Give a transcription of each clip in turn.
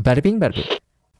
Bada bing, bada boom.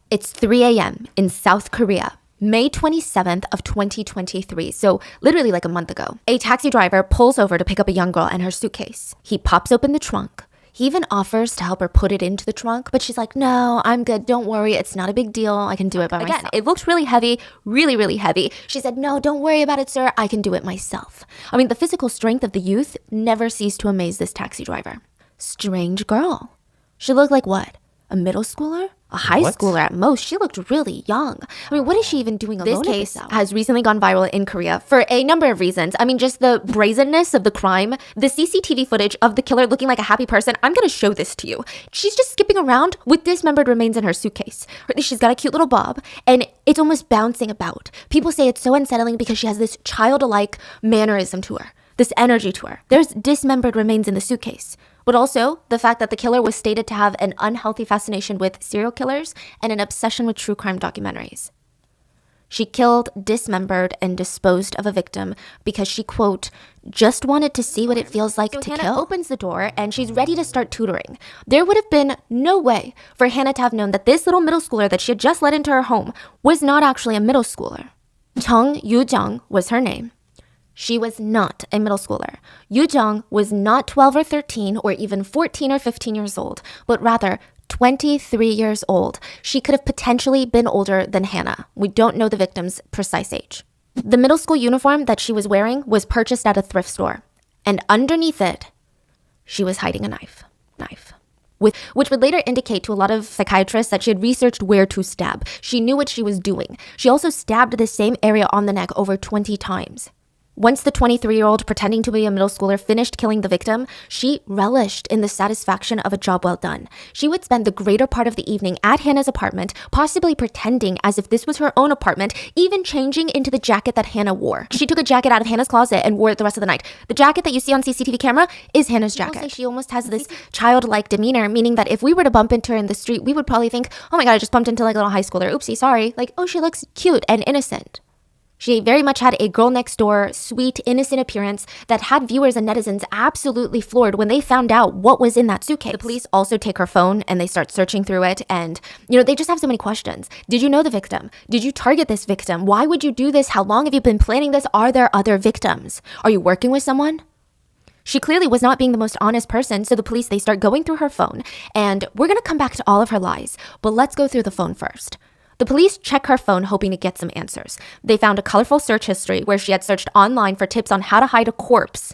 It's 3 a.m. in South Korea. May 27th of 2023, so literally like a month ago. A taxi driver pulls over to pick up a young girl and her suitcase. He pops open the trunk. He even offers to help her put it into the trunk, but she's like, no, I'm good. Don't worry. It's not a big deal. I can do it by myself. Again, it looked really heavy, really, really heavy. She said, no, don't worry about it, sir. I can do it myself. I mean, the physical strength of the youth never ceased to amaze this taxi driver. Strange girl. She looked like what? A middle schooler? A high schooler at most. She looked really young. I mean, what is she even doing alone? This case has recently gone viral in Korea for a number of reasons. I mean, just the brazenness of the crime, the CCTV footage of the killer looking like a happy person. I'm gonna show this to you. She's just skipping around with dismembered remains in her suitcase. She's got a cute little bob, and it's almost bouncing about. People say it's so unsettling because she has this childlike mannerism to her, this energy to her. There's dismembered remains in the suitcase. But also, the fact that the killer was stated to have an unhealthy fascination with serial killers and an obsession with true crime documentaries. She killed, dismembered, and disposed of a victim because she, quote, just wanted to see what it feels like to kill. Hannah opens the door and she's ready to start tutoring. There would have been no way for Hannah to have known that this little middle schooler that she had just let into her home was not actually a middle schooler. Chung Yu-jung was her name. She was not a middle schooler. Yu-jung was not 12 or 13 or even 14 or 15 years old, but rather 23 years old. She could have potentially been older than Hannah. We don't know the victim's precise age. The middle school uniform that she was wearing was purchased at a thrift store, and underneath it, she was hiding a knife. Which would later indicate to a lot of psychiatrists that she had researched where to stab. She knew what she was doing. She also stabbed the same area on the neck over 20 times. Once the 23-year-old pretending to be a middle schooler finished killing the victim, she relished in the satisfaction of a job well done. She would spend the greater part of the evening at Hannah's apartment, possibly pretending as if this was her own apartment, even changing into the jacket that Hannah wore. She took a jacket out of Hannah's closet and wore it the rest of the night. The jacket that you see on CCTV camera is Hannah's jacket. She almost has this childlike demeanor, meaning that if we were to bump into her in the street, we would probably think, oh my god, I just bumped into like a little high schooler. Oopsie, sorry. Like, oh, she looks cute and innocent. She very much had a girl next door, sweet, innocent appearance that had viewers and netizens absolutely floored when they found out what was in that suitcase. The police also take her phone and they start searching through it, and they just have so many questions. Did you know the victim? Did you target this victim? Why would you do this? How long have you been planning this? Are there other victims? Are you working with someone? She clearly was not being the most honest person, so the police, they start going through her phone, and we're gonna come back to all of her lies, but let's go through the phone first. The police check her phone hoping to get some answers. They found a colorful search history where she had searched online for tips on how to hide a corpse.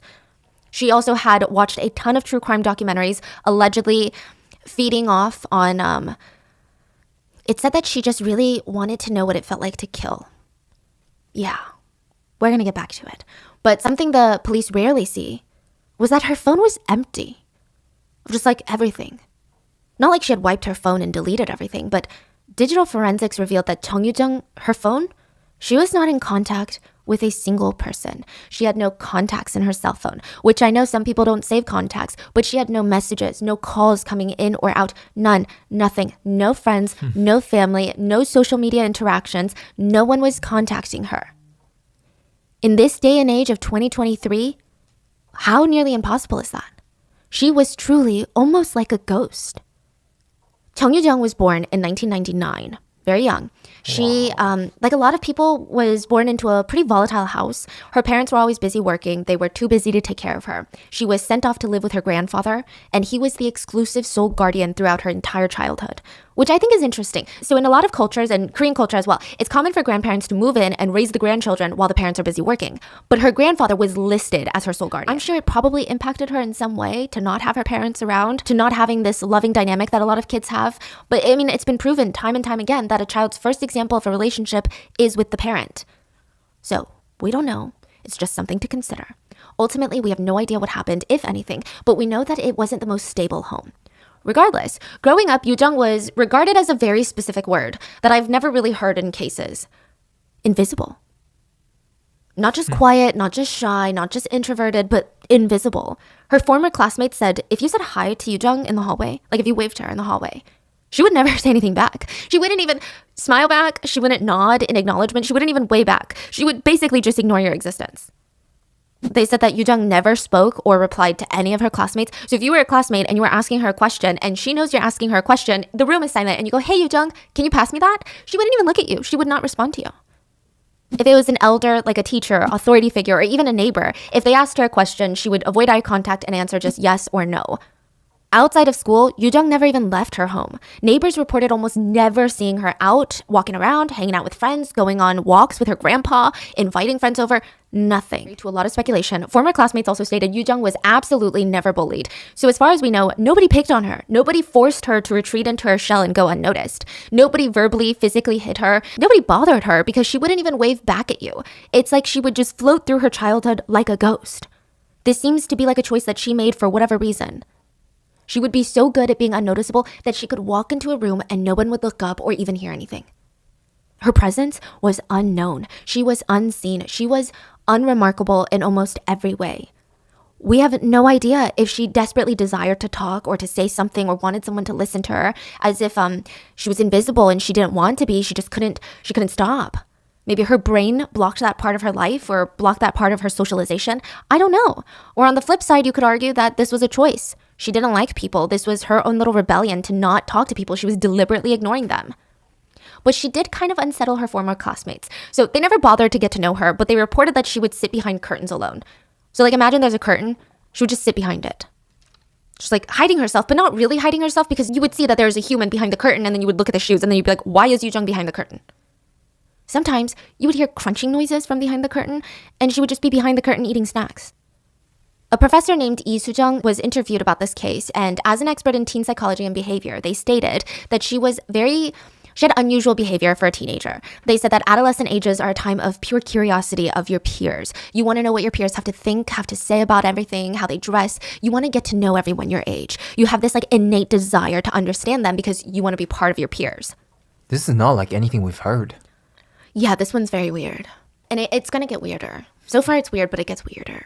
She also had watched a ton of true crime documentaries, allegedly feeding off on, it said that she just really wanted to know what it felt like to kill. Yeah, we're gonna get back to it. But something the police rarely see was that her phone was empty. Just like everything. Not like she had wiped her phone and deleted everything, but digital forensics revealed that Chung Yu-jung, her phone, she was not in contact with a single person. She had no contacts in her cell phone, which I know some people don't save contacts, but she had no messages, no calls coming in or out, none, nothing, no friends, no family, no social media interactions. No one was contacting her. In this day and age of 2023, how nearly impossible is that? She was truly almost like a ghost. Chung Yu-jung was born in 1999, very young. She, like a lot of people, was born into a pretty volatile house. Her parents were always busy working. They were too busy to take care of her. She was sent off to live with her grandfather, and he was the exclusive sole guardian throughout her entire childhood, which I think is interesting. So in a lot of cultures, and Korean culture as well, it's common for grandparents to move in and raise the grandchildren while the parents are busy working. But her grandfather was listed as her sole guardian. I'm sure it probably impacted her in some way to not have her parents around, to not having this loving dynamic that a lot of kids have. But I mean, it's been proven time and time again that a child's first example of a relationship is with the parent. So we don't know. It's just something to consider. Ultimately, we have no idea what happened, if anything, but we know that it wasn't the most stable home. Regardless, growing up, Yu-jung was regarded as a very specific word that I've never really heard in cases. Invisible. Not just quiet, not just shy, not just introverted, but invisible. Her former classmates said if you said hi to Yu-jung in the hallway, like if you waved to her in the hallway, she would never say anything back. She wouldn't even smile back. She wouldn't nod in acknowledgement. She wouldn't even wave back. She would basically just ignore your existence. They said that Yoo-jung never spoke or replied to any of her classmates. So if you were a classmate and you were asking her a question and she knows you're asking her a question, the room is silent and you go, hey, Yoo-jung, can you pass me that? She wouldn't even look at you. She would not respond to you. If it was an elder, like a teacher, authority figure, or even a neighbor, if they asked her a question, she would avoid eye contact and answer just yes or no. Outside of school, Yoo-jung never even left her home. Neighbors reported almost never seeing her out, walking around, hanging out with friends, going on walks with her grandpa, inviting friends over, nothing. To a lot of speculation, former classmates also stated Yoo-jung was absolutely never bullied. So as far as we know, nobody picked on her. Nobody forced her to retreat into her shell and go unnoticed. Nobody verbally, physically hit her. Nobody bothered her because she wouldn't even wave back at you. It's like she would just float through her childhood like a ghost. This seems to be like a choice that she made for whatever reason. She would be so good at being unnoticeable that she could walk into a room and no one would look up or even hear anything. Her presence was unknown. She was unseen. She was unremarkable in almost every way. We have no idea if she desperately desired to talk or to say something or wanted someone to listen to her, as if she was invisible and she didn't want to be. She couldn't stop. Maybe her brain blocked that part of her life or blocked that part of her socialization. I don't know. Or on the flip side, you could argue that this was a choice. She didn't like people. This was her own little rebellion to not talk to people. She was deliberately ignoring them. But she did kind of unsettle her former classmates. So they never bothered to get to know her, but they reported that she would sit behind curtains alone. So like imagine there's a curtain. She would just sit behind it. Just like hiding herself, but not really hiding herself because you would see that there's a human behind the curtain and then you would look at the shoes and then you'd be like, why is Yoo-jung behind the curtain? Sometimes you would hear crunching noises from behind the curtain and she would just be behind the curtain eating snacks. A professor named Lee Soo-jung was interviewed about this case, and as an expert in teen psychology and behavior, they stated that she had unusual behavior for a teenager. They said that adolescent ages are a time of pure curiosity of your peers. You want to know what your peers have to think, have to say about everything, how they dress. You want to get to know everyone your age. You have this like innate desire to understand them because you want to be part of your peers. This is not like anything we've heard. Yeah, this one's very weird. And it's going to get weirder. So far it's weird, but it gets weirder.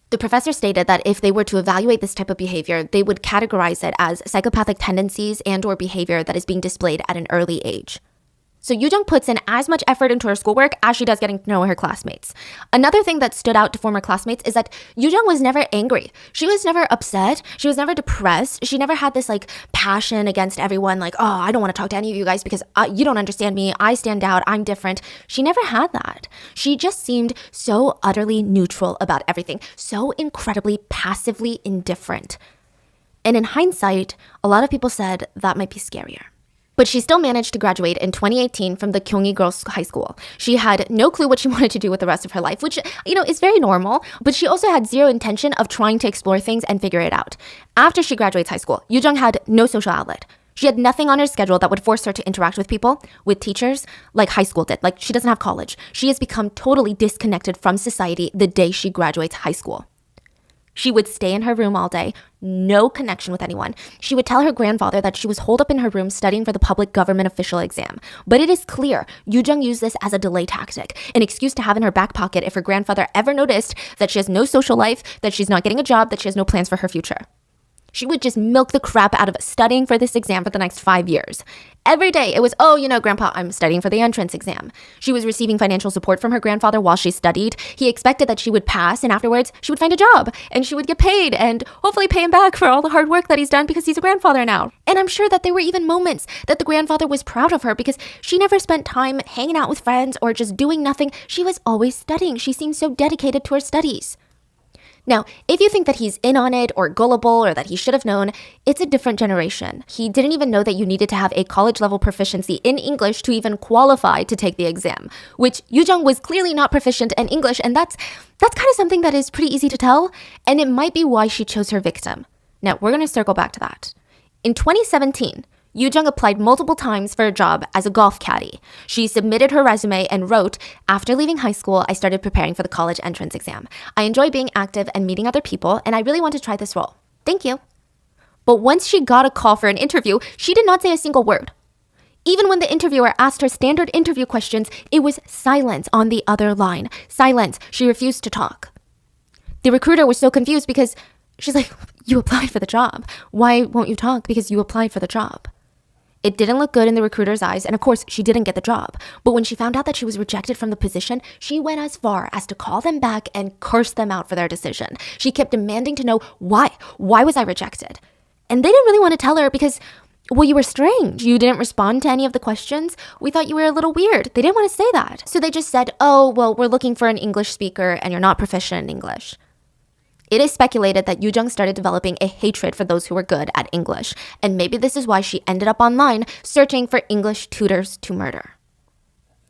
The professor stated that if they were to evaluate this type of behavior, they would categorize it as psychopathic tendencies and/or behavior that is being displayed at an early age. So Yoo-jung puts in as much effort into her schoolwork as she does getting to know her classmates. Another thing that stood out to former classmates is that Yoo-jung was never angry. She was never upset. She was never depressed. She never had this like passion against everyone like, oh, I don't want to talk to any of you guys because you don't understand me. I stand out. I'm different. She never had that. She just seemed so utterly neutral about everything, so incredibly passively indifferent. And in hindsight, a lot of people said that might be scarier. But she still managed to graduate in 2018 from the Kyunghee Girls High School. She had no clue what she wanted to do with the rest of her life, which, is very normal. But she also had zero intention of trying to explore things and figure it out. After she graduates high school, Yoo-jung had no social outlet. She had nothing on her schedule that would force her to interact with people, with teachers, like high school did. Like she doesn't have college. She has become totally disconnected from society the day she graduates high school. She would stay in her room all day, no connection with anyone. She would tell her grandfather that she was holed up in her room studying for the public government official exam. But it is clear Yoo-jung used this as a delay tactic, an excuse to have in her back pocket if her grandfather ever noticed that she has no social life, that she's not getting a job, that she has no plans for her future. She would just milk the crap out of studying for this exam for the next 5 years. Every day it was, Grandpa, I'm studying for the entrance exam. She was receiving financial support from her grandfather while she studied. He expected that she would pass and afterwards she would find a job and she would get paid and hopefully pay him back for all the hard work that he's done because he's a grandfather now. And I'm sure that there were even moments that the grandfather was proud of her because she never spent time hanging out with friends or just doing nothing. She was always studying. She seemed so dedicated to her studies. Now, if you think that he's in on it or gullible or that he should have known, it's a different generation. He didn't even know that you needed to have a college-level proficiency in English to even qualify to take the exam, which Yoo-jung was clearly not proficient in English, and that's kind of something that is pretty easy to tell, and it might be why she chose her victim. Now, we're going to circle back to that. In 2017, Yoo-jung applied multiple times for a job as a golf caddy. She submitted her resume and wrote, "After leaving high school, I started preparing for the college entrance exam. I enjoy being active and meeting other people, and I really want to try this role. Thank you." But once she got a call for an interview, she did not say a single word. Even when the interviewer asked her standard interview questions, it was silence on the other line. Silence. She refused to talk. The recruiter was so confused because she's like, "You applied for the job. Why won't you talk? Because you applied for the job." It didn't look good in the recruiter's eyes, and of course, she didn't get the job. But when she found out that she was rejected from the position, she went as far as to call them back and curse them out for their decision. She kept demanding to know why. Why was I rejected? And they didn't really want to tell her because, well, you were strange. You didn't respond to any of the questions. We thought you were a little weird. They didn't want to say that. So they just said, oh, well, we're looking for an English speaker and you're not proficient in English. It is speculated that Yoo Jung started developing a hatred for those who were good at English, and maybe this is why she ended up online searching for English tutors to murder.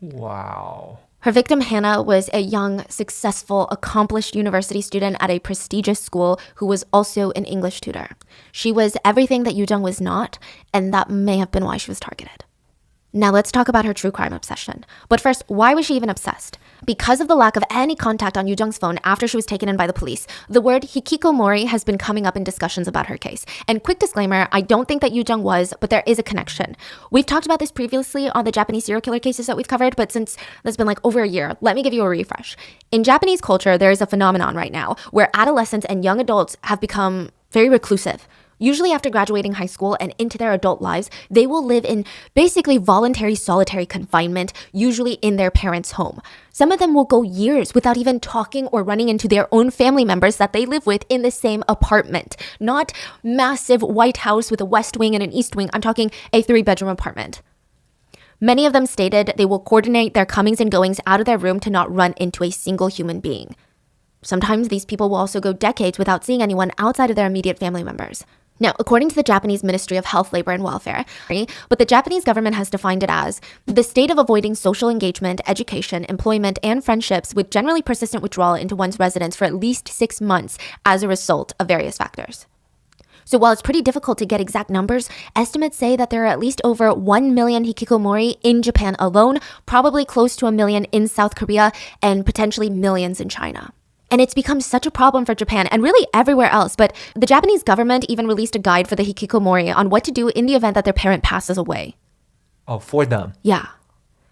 Wow. Her victim, Hannah, was a young, successful, accomplished university student at a prestigious school who was also an English tutor. She was everything that Yoo Jung was not, and that may have been why she was targeted. Now let's talk about her true crime obsession. But first, why was she even obsessed? Because of the lack of any contact on Yoo Jung's phone after she was taken in by the police, the word hikikomori has been coming up in discussions about her case. And quick disclaimer, I don't think that Yoo Jung was, but there is a connection. We've talked about this previously on the Japanese serial killer cases that we've covered, but since there's been like over a year, let me give you a refresh. In Japanese culture, there is a phenomenon right now where adolescents and young adults have become very reclusive. Usually after graduating high school and into their adult lives, they will live in basically voluntary solitary confinement, usually in their parents' home. Some of them will go years without even talking or running into their own family members that they live with in the same apartment. Not massive white house with a west wing and an east wing. I'm talking a 3-bedroom apartment. Many of them stated they will coordinate their comings and goings out of their room to not run into a single human being. Sometimes these people will also go decades without seeing anyone outside of their immediate family members. Now, according to the Japanese Ministry of Health, Labor, and Welfare, but the Japanese government has defined it as the state of avoiding social engagement, education, employment, and friendships with generally persistent withdrawal into one's residence for at least 6 months as a result of various factors. So while it's pretty difficult to get exact numbers, estimates say that there are at least over 1 million hikikomori in Japan alone, probably close to 1 million in South Korea, and potentially millions in China. And it's become such a problem for Japan and really everywhere else. But the Japanese government even released a guide for the hikikomori on what to do in the event that their parent passes away. Oh, for them. Yeah.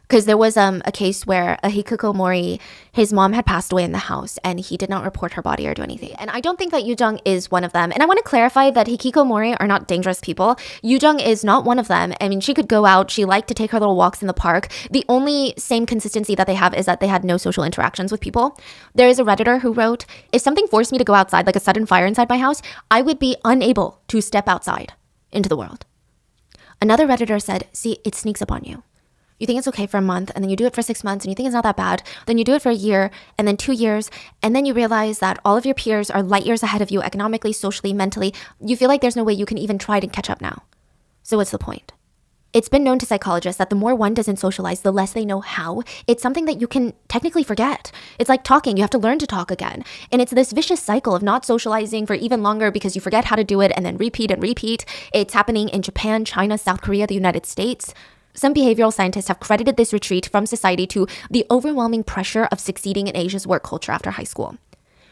Because there was a case where a hikikomori, his mom had passed away in the house and he did not report her body or do anything. And I don't think that Yoo Jung is one of them. And I want to clarify that hikikomori are not dangerous people. Yoo Jung is not one of them. I mean, she could go out. She liked to take her little walks in the park. The only same consistency that they have is that they had no social interactions with people. There is a Redditor who wrote, if something forced me to go outside, like a sudden fire inside my house, I would be unable to step outside into the world. Another Redditor said, see, it sneaks up on you. You think it's okay for a month, and then you do it for 6 months, and you think it's not that bad. Then you do it for a year, and then 2 years, and then you realize that all of your peers are light years ahead of you economically, socially, mentally. You feel like there's no way you can even try to catch up now. So what's the point? It's been known to psychologists that the more one doesn't socialize, the less they know how. It's something that you can technically forget. It's like talking. You have to learn to talk again. And it's this vicious cycle of not socializing for even longer because you forget how to do it and then repeat and repeat. It's happening in Japan, China, South Korea, the United States. Some behavioral scientists have credited this retreat from society to the overwhelming pressure of succeeding in Asia's work culture after high school.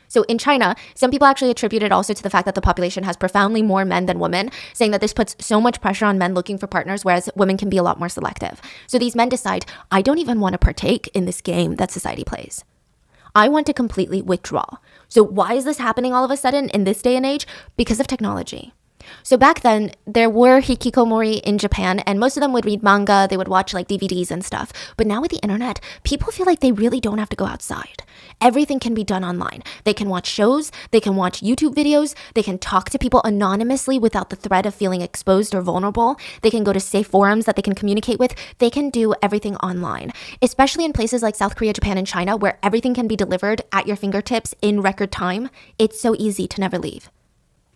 So in China, some people actually attribute it also to the fact that the population has profoundly more men than women, saying that this puts so much pressure on men looking for partners, whereas women can be a lot more selective. So these men decide, I don't even want to partake in this game that society plays. I want to completely withdraw. So why is this happening all of a sudden in this day and age? Because of technology. So back then, there were hikikomori in Japan, and most of them would read manga, they would watch like DVDs and stuff. But now with the internet, people feel like they really don't have to go outside. Everything can be done online. They can watch shows, they can watch YouTube videos, they can talk to people anonymously without the threat of feeling exposed or vulnerable. They can go to safe forums that they can communicate with. They can do everything online, especially in places like South Korea, Japan, and China, where everything can be delivered at your fingertips in record time. It's so easy to never leave.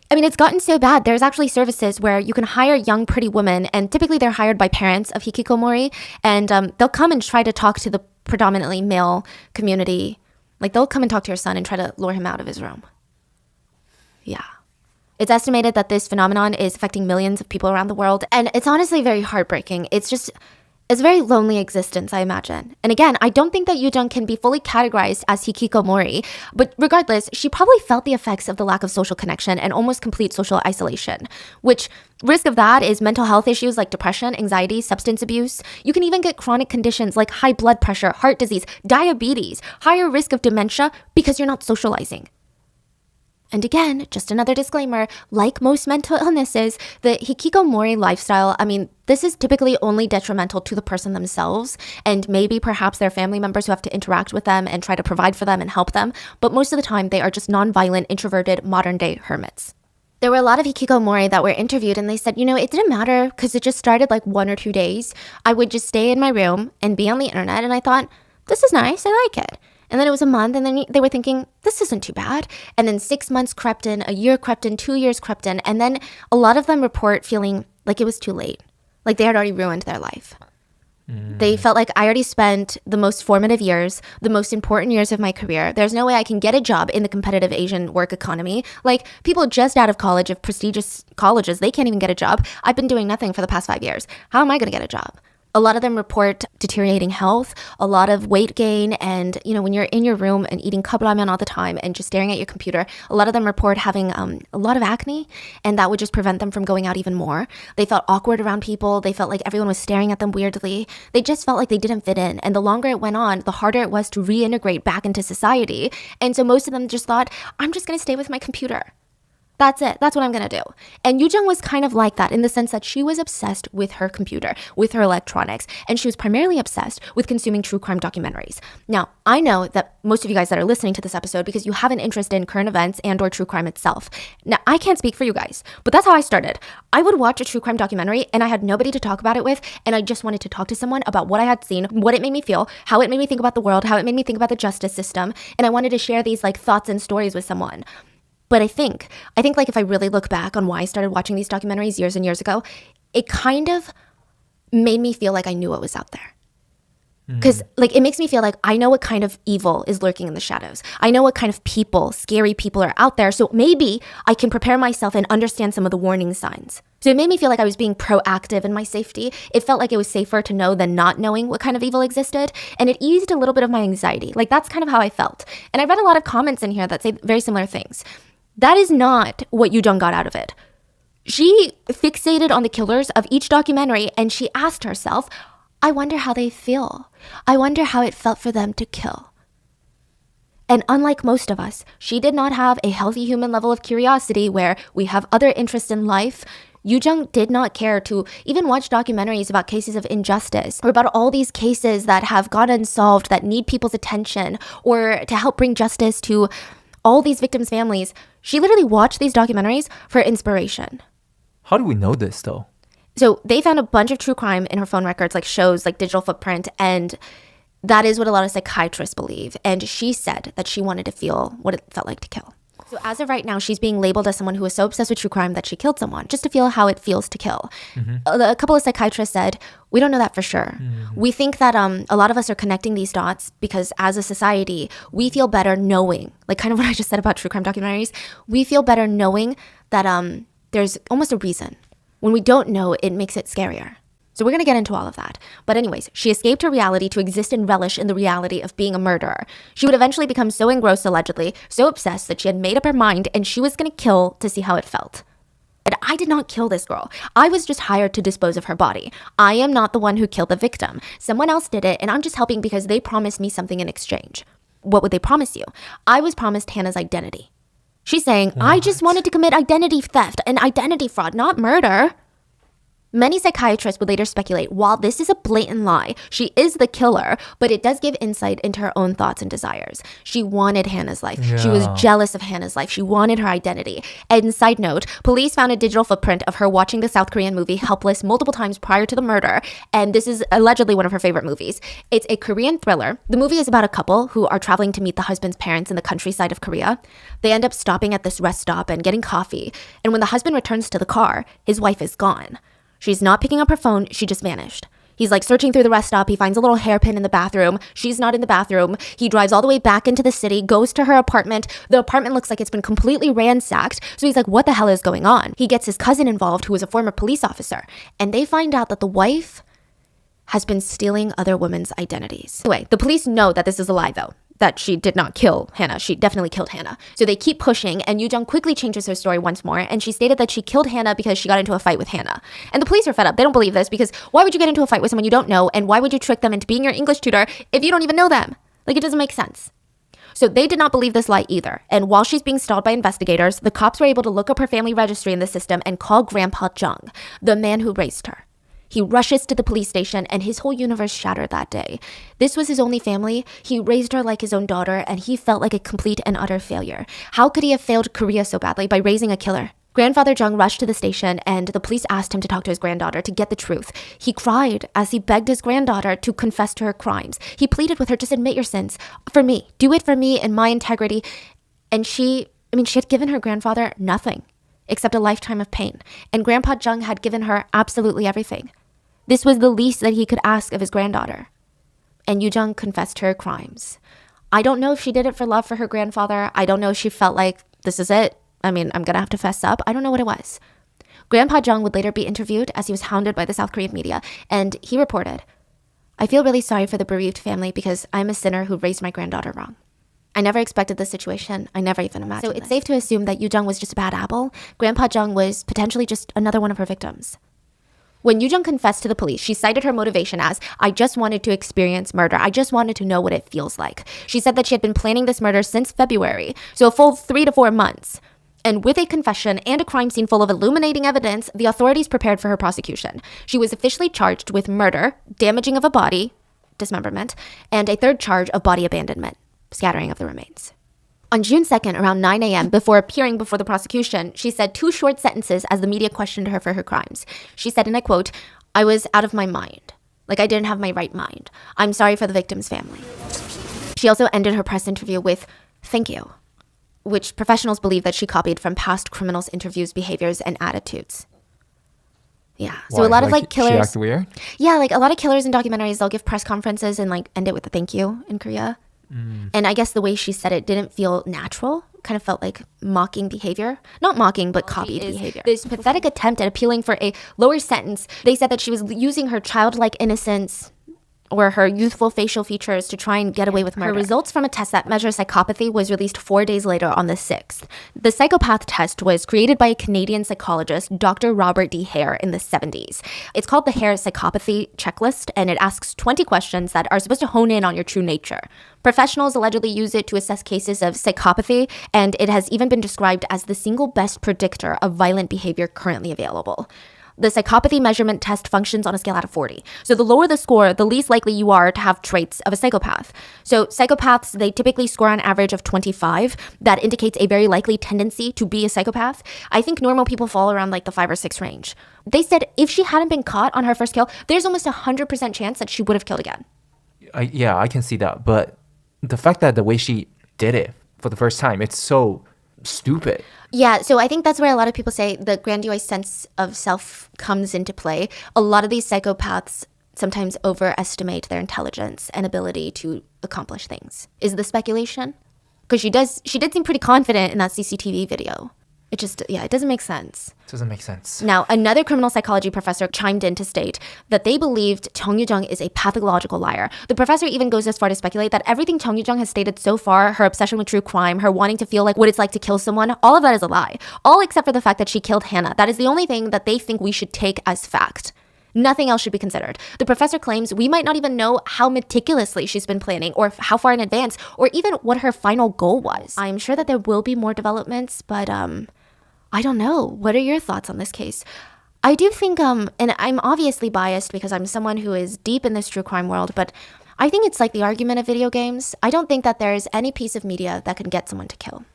I mean, it's gotten so bad. There's actually services where you can hire young, pretty women, and typically they're hired by parents of hikikomori, and they'll come and try to talk to the predominantly male community. Like, they'll come and talk to your son and try to lure him out of his room. Yeah. It's estimated that this phenomenon is affecting millions of people around the world, and it's honestly very heartbreaking. It's a very lonely existence, I imagine. And again, I don't think that Yoo Jung can be fully categorized as hikikomori, but regardless, she probably felt the effects of the lack of social connection and almost complete social isolation, which risk of that is mental health issues like depression, anxiety, substance abuse. You can even get chronic conditions like high blood pressure, heart disease, diabetes, higher risk of dementia because you're not socializing. And again, just another disclaimer, like most mental illnesses, the hikikomori lifestyle, I mean, this is typically only detrimental to the person themselves and maybe perhaps their family members who have to interact with them and try to provide for them and help them. But most of the time, they are just nonviolent, introverted, modern-day hermits. There were a lot of hikikomori that were interviewed and they said, it didn't matter because it just started like 1 or 2 days. I would just stay in my room and be on the internet and I thought, this is nice, I like it. And then it was a month and then they were thinking, this isn't too bad. And then 6 months crept in, a year crept in, 2 years crept in. And then a lot of them report feeling like it was too late. Like they had already ruined their life. They felt like I already spent the most formative years, the most important years of my career. There's no way I can get a job in the competitive Asian work economy. Like people just out of college of prestigious colleges, they can't even get a job. I've been doing nothing for the past 5 years. How am I going to get a job? A lot of them report deteriorating health, a lot of weight gain, and when you're in your room and eating cup ramen all the time and just staring at your computer, a lot of them report having a lot of acne, and that would just prevent them from going out even more. They felt awkward around people. They felt like everyone was staring at them weirdly. They just felt like they didn't fit in, and the longer it went on, the harder it was to reintegrate back into society. And so most of them just thought, I'm just going to stay with my computer. That's it. That's what I'm going to do. And Yoo-jung was kind of like that in the sense that she was obsessed with her computer, with her electronics, and she was primarily obsessed with consuming true crime documentaries. Now, I know that most of you guys that are listening to this episode because you have an interest in current events and or true crime itself. Now, I can't speak for you guys, but that's how I started. I would watch a true crime documentary and I had nobody to talk about it with, and I just wanted to talk to someone about what I had seen, what it made me feel, how it made me think about the world, how it made me think about the justice system, and I wanted to share these like thoughts and stories with someone. But I think like if I really look back on why I started watching these documentaries years and years ago, it kind of made me feel like I knew what was out there. Because like it makes me feel like I know what kind of evil is lurking in the shadows. I know what kind of people, scary people are out there. So maybe I can prepare myself and understand some of the warning signs. So it made me feel like I was being proactive in my safety. It felt like it was safer to know than not knowing what kind of evil existed. And it eased a little bit of my anxiety. Like that's kind of how I felt. And I read a lot of comments in here that say very similar things. That is not what Yoo-jung got out of it. She fixated on the killers of each documentary and she asked herself, I wonder how they feel. I wonder how it felt for them to kill. And unlike most of us, she did not have a healthy human level of curiosity where we have other interests in life. Yoo-jung did not care to even watch documentaries about cases of injustice or about all these cases that have gone unsolved that need people's attention or to help bring justice to all these victims' families. She literally watched these documentaries for inspiration. How do we know this though? So they found a bunch of true crime in her phone records, like shows, like digital footprint, and that is what a lot of psychiatrists believe. And she said that she wanted to feel what it felt like to kill. So as of right now, she's being labeled as someone who is so obsessed with true crime that she killed someone, just to feel how it feels to kill. A couple of psychiatrists said, we don't know that for sure. We think that a lot of us are connecting these dots because as a society, we feel better knowing, like kind of what I just said about true crime documentaries, we feel better knowing that there's almost a reason. When we don't know, it makes it scarier. So we're going to get into all of that. But anyways, she escaped her reality to exist and relish in the reality of being a murderer. She would eventually become so engrossed, allegedly, so obsessed that she had made up her mind and she was going to kill to see how it felt. And I did not kill this girl. I was just hired to dispose of her body. I am not the one who killed the victim. Someone else did it and I'm just helping because they promised me something in exchange. What would they promise you? I was promised Hannah's identity. She's saying, I just wanted to commit identity theft and identity fraud, not murder. Many psychiatrists would later speculate, while this is a blatant lie, she is the killer, but it does give insight into her own thoughts and desires. She wanted Hannah's life. Yeah. She was jealous of Hannah's life. She wanted her identity. And side note, police found a digital footprint of her watching the South Korean movie Helpless multiple times prior to the murder, and this is allegedly one of her favorite movies. It's a Korean thriller. The movie is about a couple who are traveling to meet the husband's parents in the countryside of Korea. They end up stopping at this rest stop and getting coffee, and when the husband returns to the car, his wife is gone. She's not picking up her phone. She just vanished. He's like searching through the rest stop. He finds a little hairpin in the bathroom. She's not in the bathroom. He drives all the way back into the city, goes to her apartment. The apartment looks like it's been completely ransacked. So he's like, what the hell is going on? He gets his cousin involved, who is a former police officer. And they find out that the wife has been stealing other women's identities. Anyway, the police know that this is a lie though, that she did not kill Hannah. She definitely killed Hannah. So they keep pushing, and Yoo-jung quickly changes her story once more, and she stated that she killed Hannah because she got into a fight with Hannah. And the police are fed up. They don't believe this because why would you get into a fight with someone you don't know, and why would you trick them into being your English tutor if you don't even know them? Like, it doesn't make sense. So they did not believe this lie either. And while she's being stalled by investigators, the cops were able to look up her family registry in the system and call Grandpa Jung, the man who raised her. He rushes to the police station and his whole universe shattered that day. This was his only family. He raised her like his own daughter and he felt like a complete and utter failure. How could he have failed Korea so badly by raising a killer? Grandfather Jung rushed to the station and the police asked him to talk to his granddaughter to get the truth. He cried as he begged his granddaughter to confess to her crimes. He pleaded with her, just admit your sins. For me. Do it for me and my integrity. And she had given her grandfather nothing except a lifetime of pain. And Grandpa Jung had given her absolutely everything. This was the least that he could ask of his granddaughter. And Yoo Jung confessed her crimes. I don't know if she did it for love for her grandfather. I don't know if she felt like, this is it. I'm going to have to fess up. I don't know what it was. Grandpa Jung would later be interviewed as he was hounded by the South Korean media. And he reported, I feel really sorry for the bereaved family because I'm a sinner who raised my granddaughter wrong. I never expected this situation. I never even imagined So it's safe to assume that Yoo Jung was just a bad apple. Grandpa Jung was potentially just another one of her victims. When Yoo Jung confessed to the police, she cited her motivation as, I just wanted to experience murder. I just wanted to know what it feels like. She said that she had been planning this murder since February, so a full 3 to 4 months. And with a confession and a crime scene full of illuminating evidence, the authorities prepared for her prosecution. She was officially charged with murder, damaging of a body, dismemberment, and a third charge of body abandonment, scattering of the remains. On June 2nd, around 9 a.m., before appearing before the prosecution, she said 2 short sentences as the media questioned her for her crimes. She said, and I quote, I was out of my mind. Like I didn't have my right mind. I'm sorry for the victim's family. She also ended her press interview with, thank you, which professionals believe that she copied from past criminals' interviews, behaviors, and attitudes. Yeah. So Why? a lot of killers. She act weird? Yeah, a lot of killers in documentaries, they'll give press conferences and end it with a thank you in Korea. And I guess the way she said it didn't feel natural. Kind of felt like mocking behavior. Not mocking, but copied behavior. This pathetic attempt at appealing for a lower sentence. They said that she was using her childlike innocence or her youthful facial features to try and get away with murder. Her results from a test that measures psychopathy was released 4 days later on the 6th. The psychopath test was created by a Canadian psychologist, Dr. Robert D. Hare, in the 70s. It's called the Hare Psychopathy Checklist, and it asks 20 questions that are supposed to hone in on your true nature. Professionals allegedly use it to assess cases of psychopathy, and it has even been described as the single best predictor of violent behavior currently available. The psychopathy measurement test functions on a scale out of 40. So the lower the score, the least likely you are to have traits of a psychopath. So psychopaths, they typically score on average of 25. That indicates a very likely tendency to be a psychopath. I think normal people fall around the 5 or 6 range. They said if she hadn't been caught on her first kill, there's almost 100% chance that she would have killed again. I can see that. But the fact that the way she did it for the first time, it's so stupid. Yeah, so I think that's where a lot of people say the grandiose sense of self comes into play. A lot of these psychopaths sometimes overestimate their intelligence and ability to accomplish things. Is the speculation? Because she did seem pretty confident in that CCTV video. It doesn't make sense. Doesn't make sense. Now, another criminal psychology professor chimed in to state that they believed Chung Yoo-jung is a pathological liar. The professor even goes as far to speculate that everything Chung Yoo-jung has stated so far, her obsession with true crime, her wanting to feel like what it's like to kill someone, all of that is a lie. All except for the fact that she killed Hannah. That is the only thing that they think we should take as fact. Nothing else should be considered. The professor claims we might not even know how meticulously she's been planning or how far in advance or even what her final goal was. I'm sure that there will be more developments, but I don't know. What are your thoughts on this case? I do think, and I'm obviously biased because I'm someone who is deep in this true crime world, but I think it's like the argument of video games. I don't think that there's any piece of media that can get someone to kill.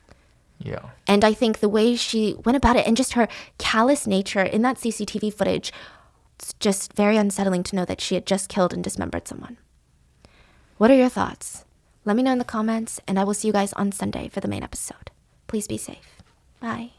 Yeah. And I think the way she went about it and just her callous nature in that CCTV footage, it's just very unsettling to know that she had just killed and dismembered someone. What are your thoughts? Let me know in the comments, and I will see you guys on Sunday for the main episode. Please be safe. Bye.